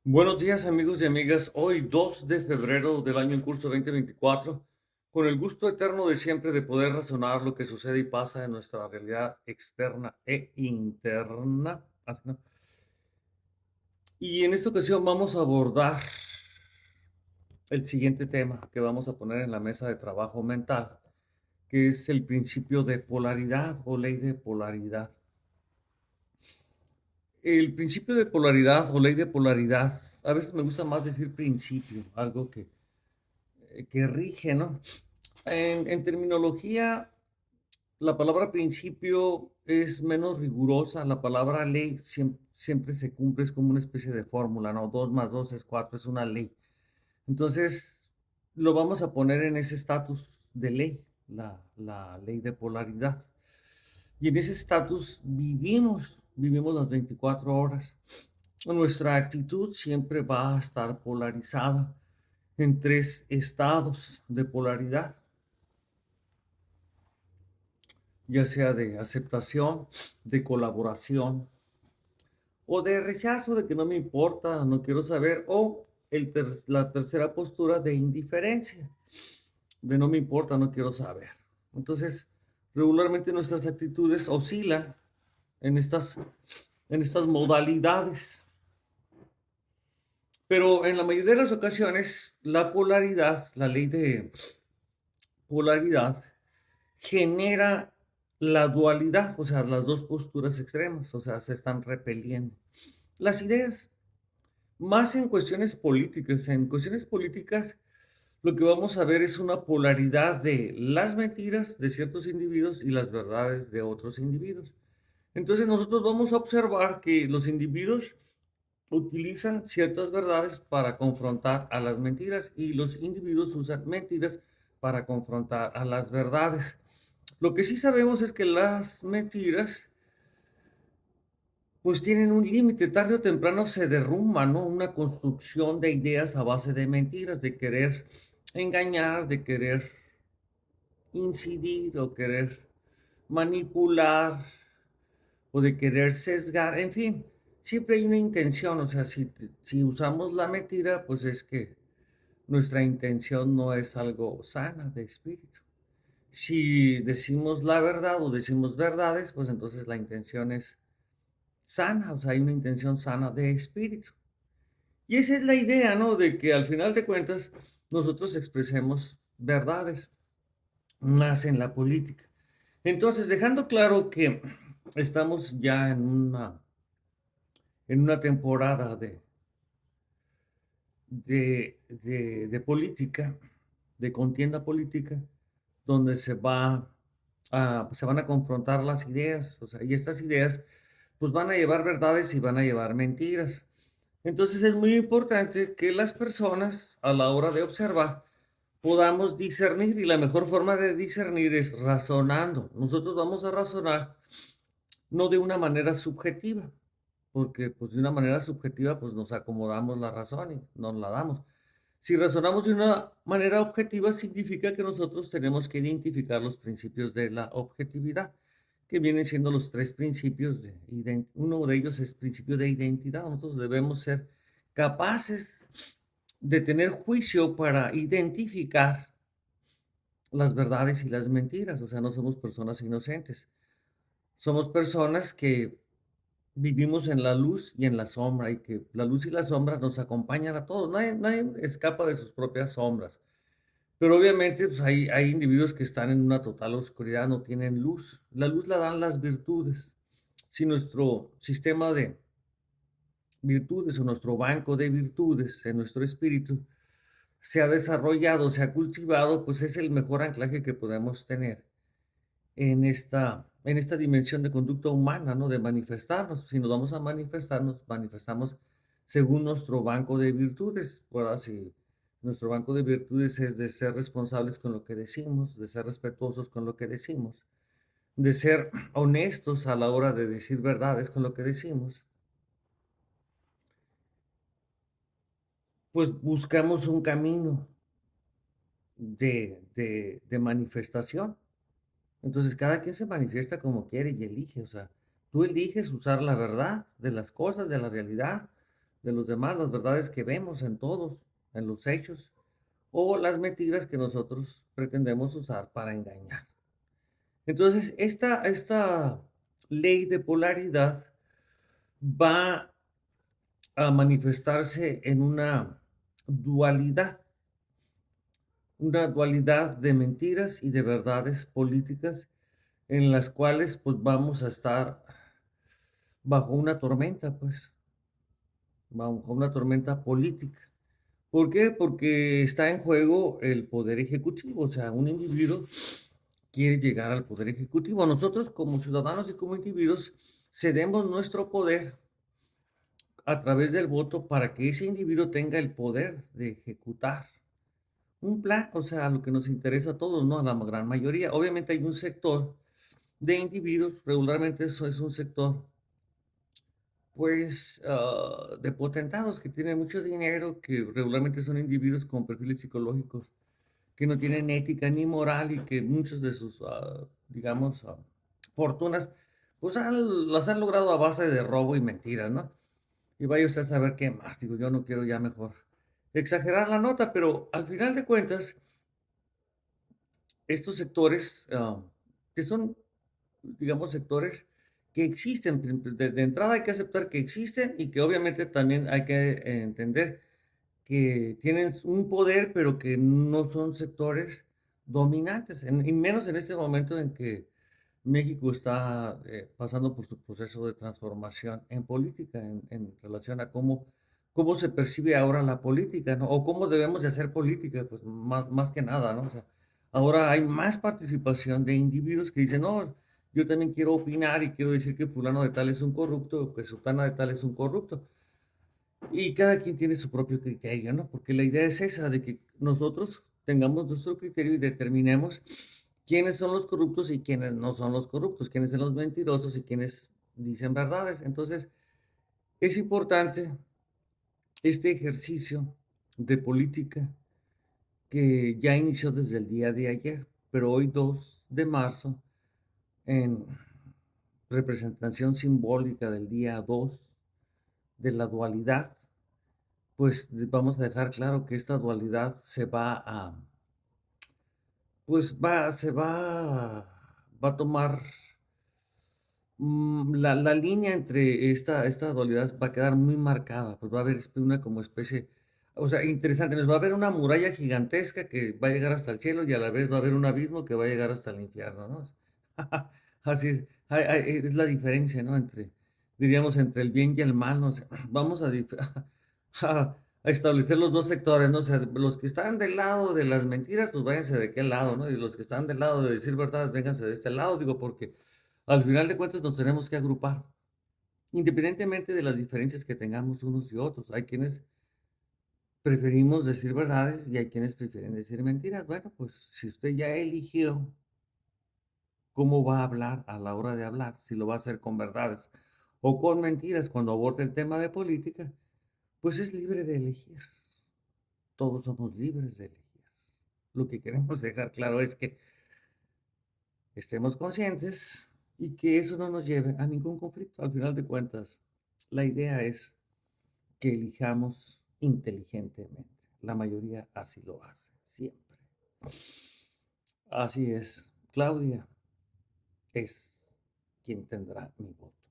Buenos días amigos y amigas. Hoy 2 de febrero del año en curso 2024, con el gusto eterno de siempre de poder razonar lo que sucede y pasa en nuestra realidad externa e interna. Así, ¿no? Y en esta ocasión vamos a abordar el siguiente tema que vamos a poner en la mesa de trabajo mental, que es el principio de polaridad o ley de polaridad. El principio de polaridad o ley de polaridad, a veces me gusta más decir principio, algo que rige, ¿no? En terminología, la palabra principio es menos rigurosa, la palabra ley siempre se cumple, es como una especie de fórmula, ¿no? 2 más 2 es 4, es una ley. Entonces, lo vamos a poner en ese estatus de ley, la ley de polaridad. Y en ese estatus vivimos las 24 horas. Nuestra actitud siempre va a estar polarizada en 3 estados de polaridad, ya sea de aceptación, de colaboración o de rechazo, de que no me importa, no quiero saber, o la tercera postura de indiferencia, de no me importa, no quiero saber. Entonces, regularmente nuestras actitudes oscilan en estas modalidades, pero en la mayoría de las ocasiones, la polaridad, la ley de polaridad, genera la dualidad, o sea, las dos posturas extremas, o sea, se están repeliendo. Las ideas, más en cuestiones políticas, lo que vamos a ver es una polaridad de las mentiras de ciertos individuos y las verdades de otros individuos. Entonces nosotros vamos a observar que los individuos utilizan ciertas verdades para confrontar a las mentiras y los individuos usan mentiras para confrontar a las verdades. Lo que sí sabemos es que las mentiras, pues tienen un límite, tarde o temprano se derrumba, ¿no? Una construcción de ideas a base de mentiras, de querer engañar, de querer incidir o querer manipular o de querer sesgar, en fin, siempre hay una intención, o sea, si usamos la mentira, pues es que nuestra intención no es algo sana de espíritu. Si decimos la verdad o decimos verdades, pues entonces la intención es sana, o sea, hay una intención sana de espíritu. Y esa es la idea, ¿no? De que al final de cuentas nosotros expresemos verdades, más en la política. Entonces, dejando claro que estamos ya en una temporada de política, de contienda política, donde se van a confrontar las ideas, o sea, y estas ideas, pues van a llevar verdades y van a llevar mentiras. Entonces es muy importante que las personas, a la hora de observar, podamos discernir, y la mejor forma de discernir es razonando. Nosotros vamos a razonar no de una manera subjetiva, porque pues de una manera subjetiva pues nos acomodamos la razón y nos la damos. Si razonamos de una manera objetiva, significa que nosotros tenemos que identificar los principios de la objetividad, que vienen siendo los 3 principios uno de ellos es principio de identidad. Nosotros debemos ser capaces de tener juicio para identificar las verdades y las mentiras, o sea, no somos personas inocentes. Somos personas que vivimos en la luz y en la sombra, y que la luz y la sombra nos acompañan a todos. Nadie escapa de sus propias sombras. Pero obviamente, pues hay individuos que están en una total oscuridad, no tienen luz. La luz la dan las virtudes. Si nuestro sistema de virtudes o nuestro banco de virtudes en nuestro espíritu se ha desarrollado, se ha cultivado, pues es el mejor anclaje que podemos tener en esta dimensión de conducta humana, ¿no? De manifestarnos. Si nos vamos a manifestar, nos manifestamos según nuestro banco de virtudes. Ahora, si nuestro banco de virtudes es de ser responsables con lo que decimos, de ser respetuosos con lo que decimos, de ser honestos a la hora de decir verdades con lo que decimos, pues buscamos un camino de manifestación. Entonces, cada quien se manifiesta como quiere y elige, o sea, tú eliges usar la verdad de las cosas, de la realidad, de los demás, las verdades que vemos en todos, en los hechos, o las mentiras que nosotros pretendemos usar para engañar. Entonces, esta ley de polaridad va a manifestarse en dualidad, una dualidad de mentiras y de verdades políticas en las cuales pues vamos a estar bajo una tormenta, pues, bajo una tormenta política. ¿Por qué? Porque está en juego el poder ejecutivo, o sea, un individuo quiere llegar al poder ejecutivo. Nosotros como ciudadanos y como individuos cedemos nuestro poder a través del voto para que ese individuo tenga el poder de ejecutar un plan, o sea, lo que nos interesa a todos, ¿no? A la gran mayoría. Obviamente hay un sector de individuos, regularmente eso es un sector, pues, de potentados que tienen mucho dinero, que regularmente son individuos con perfiles psicológicos que no tienen ética ni moral y que muchos de sus, digamos, fortunas, pues las han logrado a base de robo y mentiras, ¿no? Y vaya usted a saber qué más. Digo, yo no quiero ya mejor exagerar la nota, pero al final de cuentas, estos sectores, que son, digamos, sectores que existen, de entrada hay que aceptar que existen y que obviamente también hay que entender que tienen un poder, pero que no son sectores dominantes, y menos en este momento en que México está pasando por su proceso de transformación en política, en relación a cómo se percibe ahora la política, ¿no? O cómo debemos de hacer política, pues más que nada, ¿no? O sea, ahora hay más participación de individuos que dicen, no, yo también quiero opinar y quiero decir que fulano de tal es un corrupto, o que sultana de tal es un corrupto. Y cada quien tiene su propio criterio, ¿no? Porque la idea es esa, de que nosotros tengamos nuestro criterio y determinemos quiénes son los corruptos y quiénes no son los corruptos, quiénes son los mentirosos y quiénes dicen verdades. Entonces, es importante este ejercicio de política que ya inició desde el día de ayer, pero hoy 2 de marzo, en representación simbólica del día 2 de la dualidad, pues vamos a dejar claro que esta dualidad pues va a tomar, la línea entre esta dualidad va a quedar muy marcada, pues va a haber una como especie, o sea, interesante, nos va a haber una muralla gigantesca que va a llegar hasta el cielo y a la vez va a haber un abismo que va a llegar hasta el infierno, ¿no? Así es, es la diferencia, ¿no? Diríamos, entre el bien y el mal, ¿no? O sea, vamos a establecer los 2 sectores, ¿no? O sea, los que están del lado de las mentiras, pues váyanse de aquel lado, ¿no? Y los que están del lado de decir verdad, vénganse de este lado, digo, porque al final de cuentas nos tenemos que agrupar, independientemente de las diferencias que tengamos unos y otros. Hay quienes preferimos decir verdades y hay quienes prefieren decir mentiras. Bueno, pues si usted ya eligió cómo va a hablar a la hora de hablar, si lo va a hacer con verdades o con mentiras cuando aborde el tema de política, pues es libre de elegir. Todos somos libres de elegir. Lo que queremos dejar claro es que estemos conscientes y que eso no nos lleve a ningún conflicto. Al final de cuentas, la idea es que elijamos inteligentemente. La mayoría así lo hace, siempre. Así es. Claudia es quien tendrá mi voto.